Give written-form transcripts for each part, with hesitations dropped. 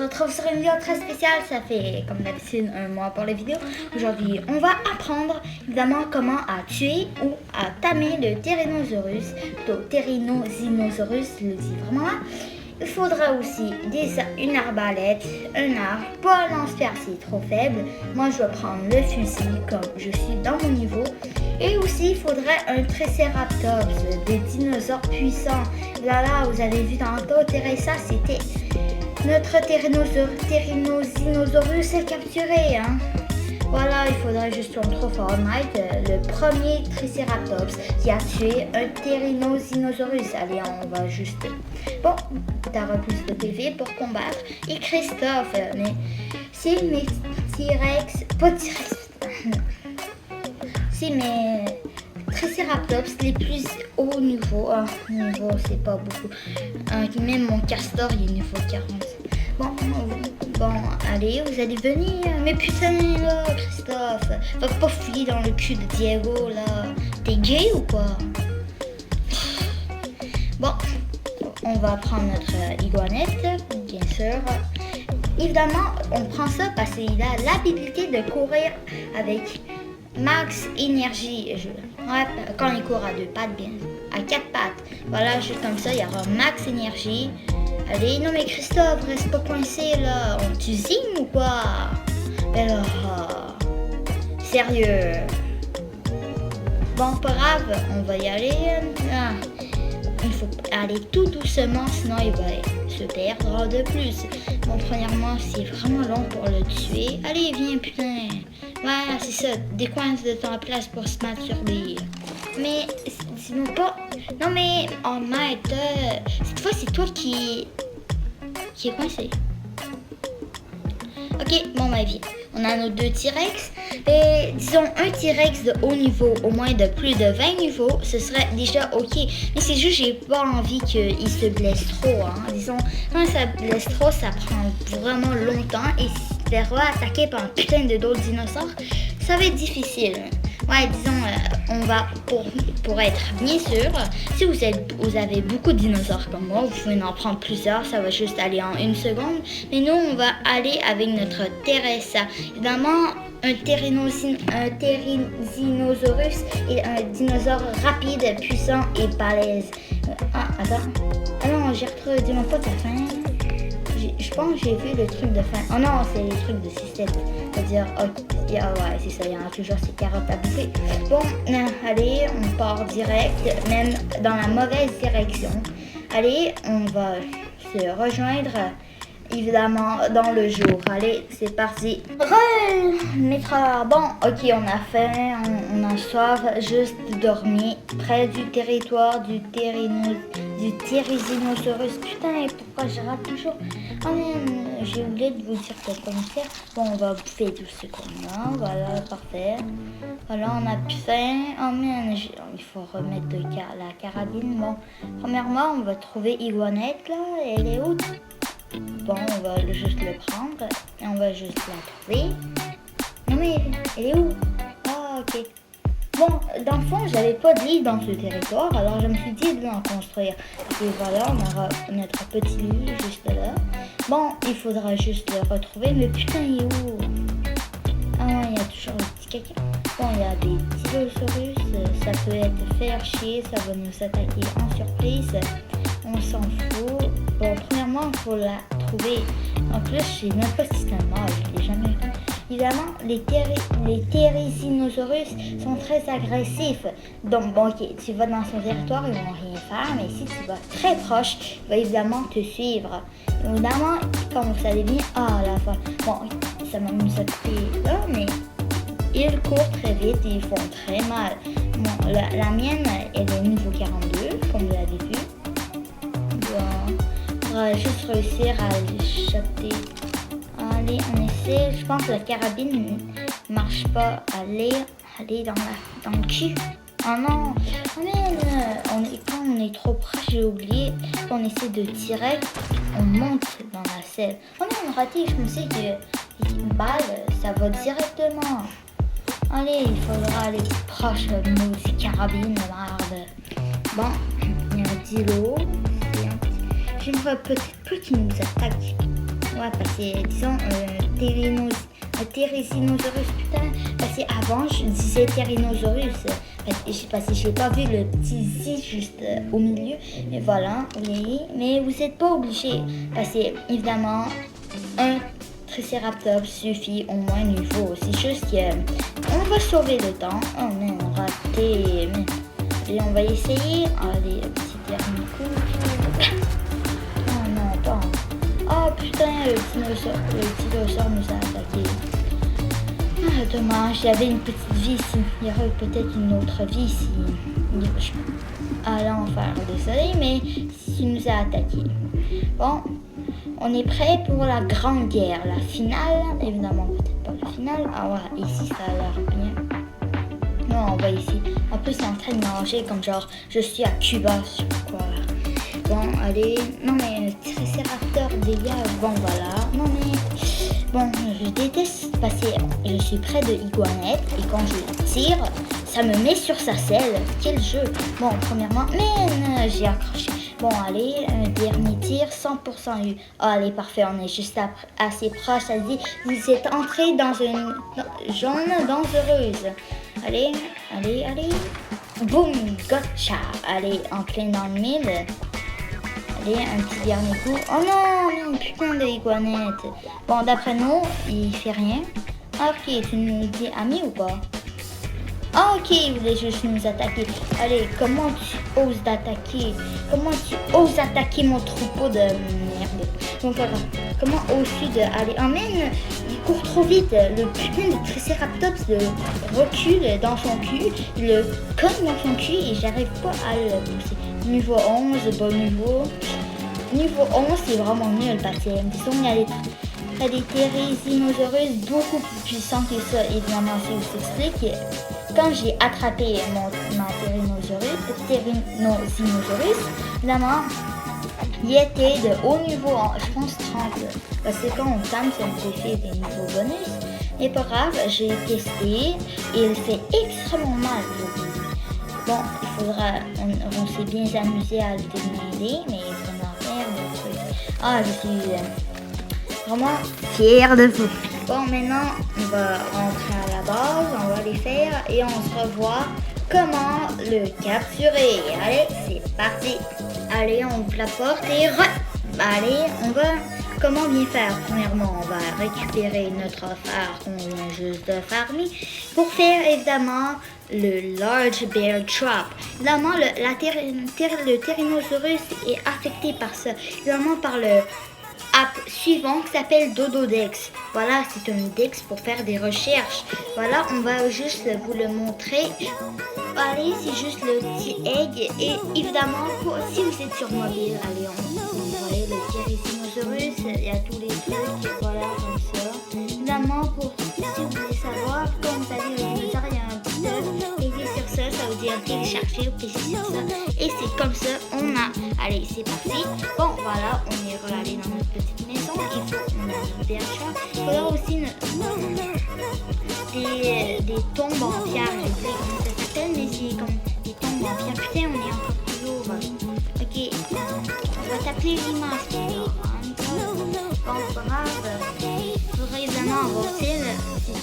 retrouve sur une vidéo très spéciale. Ça fait comme d'habitude un mois pour les vidéos. Aujourd'hui, on va apprendre évidemment comment à tuer ou à tamer le Tyrannosaurus, plutôt Tyrannosinosaurus, je le dis vraiment là. Il faudra aussi une arbalète, un arc, pas un lance-pierre, c'est trop faible. Moi, je vais prendre le fusil comme je suis dans mon niveau. Et aussi, il faudrait un Triceratops, des dinosaures puissants. Là, vous avez vu tantôt, Teresa, c'était notre Tyrannosinosaurus capturé. Hein. Voilà, il faudrait juste trop Fortnite, le premier Triceratops qui a tué un Tyrannosinosaurus. Allez, on va juste... Bon, t'auras plus de PV pour combattre. Et Christophe, mais c'est mes T-Rex... Pas T-Rex... C'est mes Triceratops les plus haut niveau. Ah, niveau, c'est pas beaucoup. Même mon castor, il est niveau 40. Bon, allez, vous allez venir. Mais putain, là, Christophe, va pas fouiller dans le cul de Diego, là. T'es gay ou quoi? Bon, on va prendre notre iguanette, bien sûr. Évidemment, on prend ça parce qu'il a l'habilité de courir avec max énergie. Ouais, quand il court à 2 pattes, bien, à 4 pattes. Voilà, juste comme ça, il y aura max énergie. Allez, non mais Christophe, reste pas coincé là. Tu signes ou quoi? Alors, sérieux. Bon, pas grave, on va y aller. Il faut aller tout doucement, sinon il va se perdre de plus. Bon, premièrement, c'est vraiment long pour le tuer. Allez, viens, putain. Voilà, c'est ça. Décoince de ta place pour se masturber. Mais, dis-moi pas. Non, mais, oh, mate, cette fois, c'est toi qui est coincé. Ok, bon, ma vie. On a nos 2 T-Rex. Et disons, un T-Rex de haut niveau, au moins de plus de 20 niveaux, ce serait déjà ok. Mais c'est juste, j'ai pas envie qu'il se blesse trop. Hein. Disons, quand ça blesse trop, ça prend vraiment longtemps. Et si tu te attaqué par un putain de d'autres dinosaures, ça va être difficile. Ouais, disons, on va, pour être bien sûr, si vous avez beaucoup de dinosaures comme moi, vous pouvez en prendre plusieurs, ça va juste aller en 1 seconde. Mais nous, on va aller avec notre Teresa. Évidemment, un Tyrannosaurus est un dinosaure rapide, puissant et balèze. Attends. Ah non, j'ai retrouvé, dis-moi pas ta fin. Je pense que j'ai vu le truc de fin. Oh non, c'est les trucs de système. C'est-à-dire, ouais, c'est ça, il y en a toujours ces carottes à bouffer. Bon, allez, on part direct, même dans la mauvaise direction. Allez, on va se rejoindre, évidemment, dans le jour. Allez, c'est parti. Maître, bon, ok, on a faim, on a soif, juste dormir près du territoire du Tyrannosaurus. Putain, pourquoi je rate toujours? Oh man, j'ai oublié de vous dire quoi faire. Bon, on va bouffer tout ce qu'on a. Voilà, parfait. Voilà, on a plus faim. Oh man, il faut remettre la carabine. Bon, premièrement, on va trouver Iguanette, là. Elle est où? Bon, on va juste le prendre. Et on va juste la trouver. Non mais, elle est où? Ah, ok. Bon, dans le fond, j'avais pas de lit dans ce territoire, alors je me suis dit de l'en construire. Et voilà, on aura notre petit lit juste là. Bon, il faudra juste le retrouver, mais putain, il est où? Ah ouais, il y a toujours le petit caca. Bon, il y a des Tyrannosaurus, ça peut être faire chier, ça va nous attaquer en surprise. On s'en fout. Bon, premièrement, il faut la trouver. En plus, je sais même pas si c'est un mâle, je l'ai jamais vu. Évidemment, les Tyrannosaurus sont très agressifs. Donc, bon, ok, tu vas dans son territoire, ils vont rien faire. Mais si tu vas très proche, il va évidemment te suivre. Évidemment, comme vous savez bien, la fin. Bon, ça m'a mis à couper là, mais ils courent très vite et ils font très mal. Bon, la mienne, elle est niveau 42, comme vous l'avez vu. Bon, on va juste réussir à l'échapper. Allez, on essaie. Je pense que la carabine ne marche pas. Allez dans le cul. Oh non. Oh man, quand on est trop proche, j'ai oublié. Quand on essaie de tirer, on monte dans la selle. Oh non, raté. Je pensais qu'une balle, ça va directement. Allez, il faudra aller proche de nos carabines, merde. Bon, il y a un dilo. J'aimerais peut-être plus qu'il nous attaque. Ouais, parce que, disons, Tyrannosaurus, putain, parce qu'avant, je disais Tyrannosaurus, parce que j'ai pas vu le petit Z juste au milieu, mais voilà, oui, mais vous n'êtes pas obligé, parce que, évidemment, un Triceratops suffit au moins niveau, c'est juste que, on va sauver le temps, oh mais on raté, mais, et on va essayer, allez, petit dernier coup, oh non, pas. Oh putain, le dinosaure nous a attaqué. Ah, dommage, il y avait une petite vie ici. Il y aurait peut-être une autre vie si... Allons faire désolé, mais il nous a attaqué. Bon, on est prêt pour la grande guerre, la finale. Évidemment, peut-être pas la finale. Ah ouais, ici ça a l'air bien. Non, on va ici. En plus, c'est en train de manger comme genre, je suis à Cuba, je sais pas quoi. Bon, allez. Non, mais Triceratops, des gars, bon, voilà. Non, mais... Bon, je déteste passer... Je suis près de Iguanette et quand je tire, ça me met sur sa selle. Quel jeu. Bon, premièrement, mais j'ai accroché. Bon, allez, un dernier tir, 100% eu. Oh, allez, parfait, on est juste assez proche. Ça dit, vous êtes entré dans une zone dangereuse. Allez, allez, allez. Boum, gotcha. Allez, en plein dans le mille. Allez, un petit dernier coup. Oh non, putain de iguanette. Bon, d'après nous, il fait rien. Ok, tu nous dis ami ou pas? Ah, ok, il voulait juste nous attaquer. Allez, comment tu oses d'attaquer? Comment tu oses attaquer mon troupeau de merde? Donc, comment oses-tu de aller? Oh, man, il court trop vite. Le putain de Triceratops recule dans son cul. Il le cogne dans son cul et j'arrive pas à le pousser. Niveau 11, bon niveau. Niveau 11, c'est vraiment nul parce que, disons, il y a des Tyrannosaurus beaucoup plus puissants que ça. Évidemment, si je vous explique, quand j'ai attrapé ma Tyrannosaurus, évidemment, il était de haut niveau, je pense 30. Parce que quand on tame, ça me fait des niveaux bonus. Mais pas grave, j'ai testé et il fait extrêmement mal. Bon, il faudra, on s'est bien amusé à le terminer, mais il faudra faire des trucs. Ah, je suis vraiment fière de vous. Bon, maintenant, on va rentrer à la base, on va les faire et on se revoit comment le capturer. Allez, c'est parti. Allez, on ouvre la porte et allez, on va... Comment bien faire? Premièrement, on va récupérer notre phare qu'on vient juste de farmer pour faire évidemment le Large Bear Trap. Évidemment, le Tyrannosaurus est affecté par ça. Évidemment, par le app suivant qui s'appelle Dododex. Voilà, c'est un dex pour faire des recherches. Voilà, on va juste vous le montrer. Allez, c'est juste le petit egg. Et évidemment, si vous êtes sur mobile, allez, vous voyez le Tyrannosaurus, il y a tous les trucs, voilà, comme ça. Évidemment, si vous voulez savoir, comme vous avez le dinosaure, il y a un petit œuf. Cliquez sur ça, ça veut dire télécharger, ou cliquez sur ça. Et c'est comme ça, on a. Allez, c'est parti. Bon, voilà, on est allé dans notre petite maison. Il faut un chat. Il faudra aussi des tombes en pierre. Je sais comment ça s'appelle, mais c'est comme des tombes en pierre. Putain, on est encore toujours. Ok, on va t'appeler l'image. Bon, pas grave. Il faudra évidemment avoir ces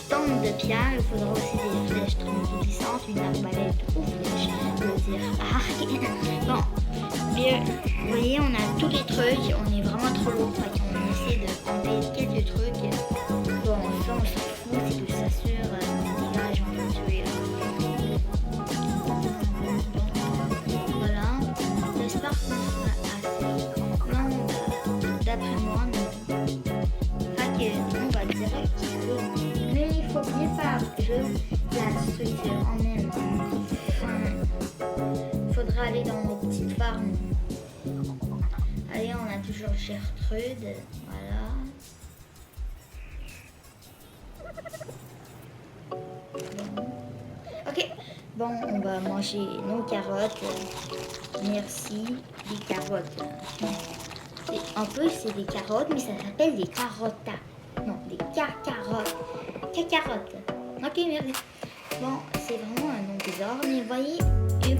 tombes de pierre. Il faudra aussi des flèches translucisantes, une arbalète ou flèche. Je veux dire, bon, bien, vous voyez, on a tous les trucs. On est vraiment trop lourd. On essaie de enlever quelques trucs. Bon, ça, on s'en fout. C'est de s'assurer des villages, on peut tuer là. Voilà. J'espère qu'on sera assez. Non, d'après moi, non. Fait que, on va direct. Mais il faut bien faire juste la structure en même temps. Il faudra aller dans nos petites farms. Allez, on a toujours Gertrude. Voilà. Bon. Ok. Bon, on va manger nos carottes. Merci. Des carottes. En plus, c'est des carottes, mais ça s'appelle des carottas. Non, des cacarottes. Cacarottes. Ok, merci. Bon, c'est vraiment un nom bizarre, mais vous voyez,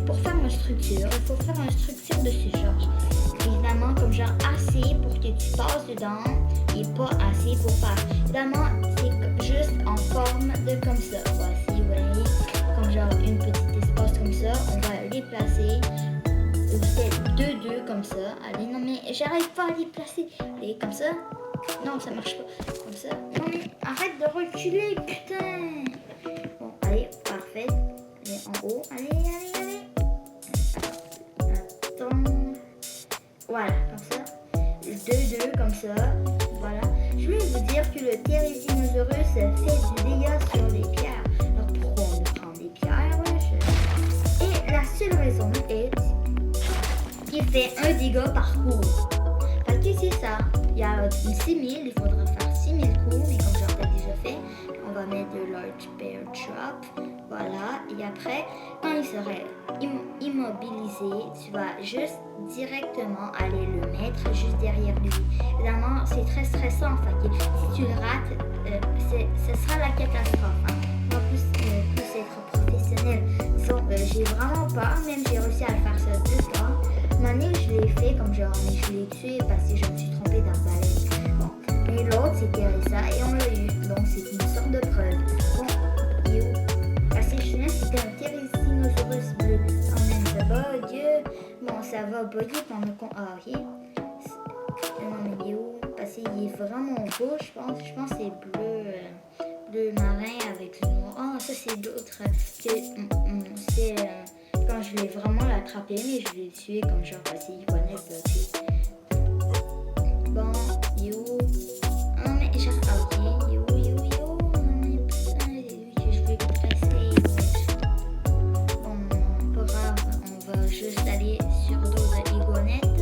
pour faire une structure, il faut faire une structure de ce genre. Évidemment, évidemment comme genre assez pour que tu passes dedans et pas assez pour faire. Évidemment, c'est juste en forme de comme ça. Voici, ouais, comme genre une petite espace comme ça. On va les placer. C'est deux comme ça. Allez, non mais j'arrive pas à les placer. Allez, comme ça. Non, ça marche pas. Comme ça. Non mais arrête de reculer, putain. Bon, allez, parfait. Allez, en haut. Allez. Attends. Voilà, comme ça. Deux comme ça. Voilà. Je voulais vous dire que le Therizinosaurus fait du dégât sur les pierres. Alors pourquoi on prend des pierres, ouais, Et la seule raison est qu'il fait un dégât par coup. Fait que c'est ça. Il y a 6000, il faudra faire 6000 coups, mais comme j'en ai déjà fait, on va mettre de Large Bear Trap. Voilà. Et après, quand il serait immobilisé, tu vas juste directement aller le mettre juste derrière lui. Évidemment, c'est très stressant. Fait que si tu le rates, ce sera la catastrophe. Hein. On va plus être professionnel. Donc, j'ai vraiment pas, même j'ai réussi à le faire ça 2 fois. Une je l'ai fait comme genre, mais je l'ai tué parce que je me suis trompée d'arbalète. Bon, mais l'autre c'était ça et on l'a eu. Donc c'est une sorte de preuve. Bon, et où? Parce que je sais c'était un Therizinosaurus bleu. Quand même, ça bug. Bon, ça va bugger pendant qu'on. Ah, ok. Non, mais il est où? Parce qu'il est vraiment beau, je pense. Je pense que c'est bleu marin avec le noir. Ah, ça c'est d'autres. C'est. Quand je l'ai vraiment attrapé, mais je l'ai tué comme genre parce qu'il connaît le Bon, yo. Ah, mais genre, ok, yo. Non, mais putain, je vais presser. Bon, pas grave, on va juste aller sur d'autres iguanettes.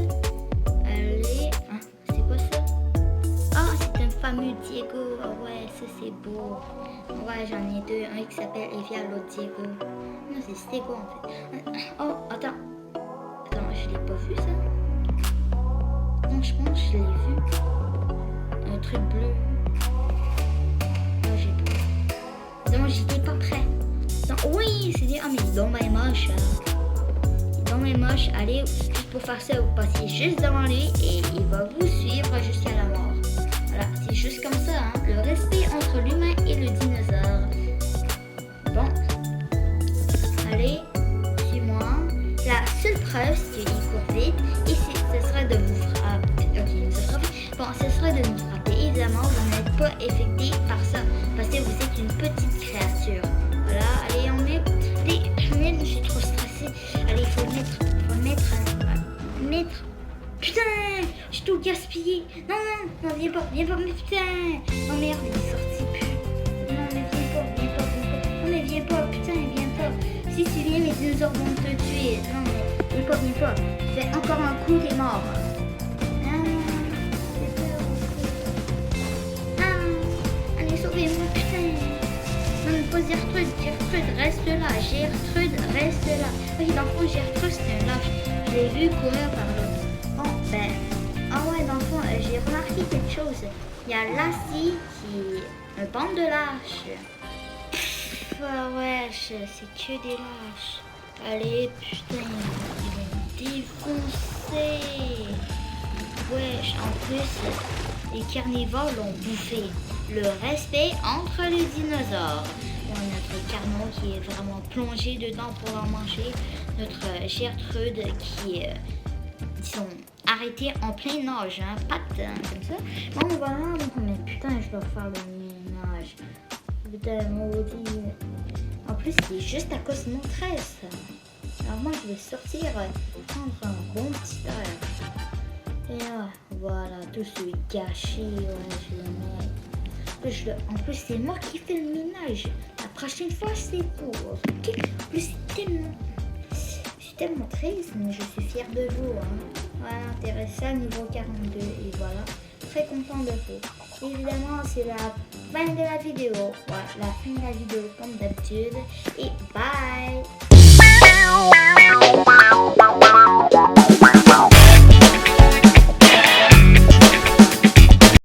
Allez, hein, c'est quoi ça? Ah, c'est un fameux Diego. Ah ouais, ça c'est beau. Ouais, j'en ai 2, un qui s'appelle Evia, l'autre Diego. Non, c'est Stego en fait. Oh, attends, je l'ai pas vu ça. Non, je pense que je l'ai vu. Un truc bleu. Non, j'ai pas. Non, j'étais pas prêt. Non, oui, c'est dit. Ah, mais il est dans mes moches. Dans mes moches, allez, juste pour faire ça, vous passez juste devant lui et il va vous suivre jusqu'à la mort. Voilà, c'est juste comme ça, hein. Le respect entre l'humain et le dinosaure. Bon. Allez, suis-moi. La seule preuve, c'est qu'il court vite. Et ce serait de vous frapper. Ok, ce sera fait. Bon, ce serait de nous frapper. Évidemment, vous n'êtes pas affecté par ça. Parce que vous êtes une petite créature. Voilà, allez, on met. Allez, je suis trop stressée. Allez, il faut mettre. Putain, j'ai tout gaspillé. Non, viens pas, mais putain. Oh merde, il est sorti plus. Non, mais viens pas. Non, mais viens pas, putain, viens pas. Si tu viens, mes dinosaures vont te tuer. Non, mais viens pas. Fais encore un coup, t'es mort. Allez, sauvez-moi, putain. Non, mais pas Gertrude, reste là. Gertrude, reste là. Oui, dans le fond, Gertrude, c'est un lâche. Je l'ai vu courir par l'autre. Ah ouais, dans le fond, j'ai remarqué quelque chose. Il y a Lassie qui est un bande de lâches. Ah ouais, c'est que des lâches. Allez, putain, ils vont me défoncer. Wesh, en plus, les carnivores l'ont bouffé. Le respect entre les dinosaures. Bon, notre Carnot qui est vraiment plongé dedans pour en manger. Notre Gertrude qui est, disons, arrêtée en plein nage, hein, comme ça. Bon, voilà, mais putain, je dois faire le ménage. Putain, maudit. En plus, c'est juste à cause de mon tresse. Alors moi, je vais sortir prendre un bon petit air. Et là, voilà, tout ce gâché, ouais, je le mets. En plus, c'est moi qui fais le ménage. La prochaine fois, c'est pour. En plus, je suis tellement triste, mais je suis fière de vous. Hein. Voilà, intéressant, niveau 42. Et voilà, très content de vous. Évidemment, c'est la fin de la vidéo. Ouais, la fin de la vidéo, comme d'habitude. Et bye!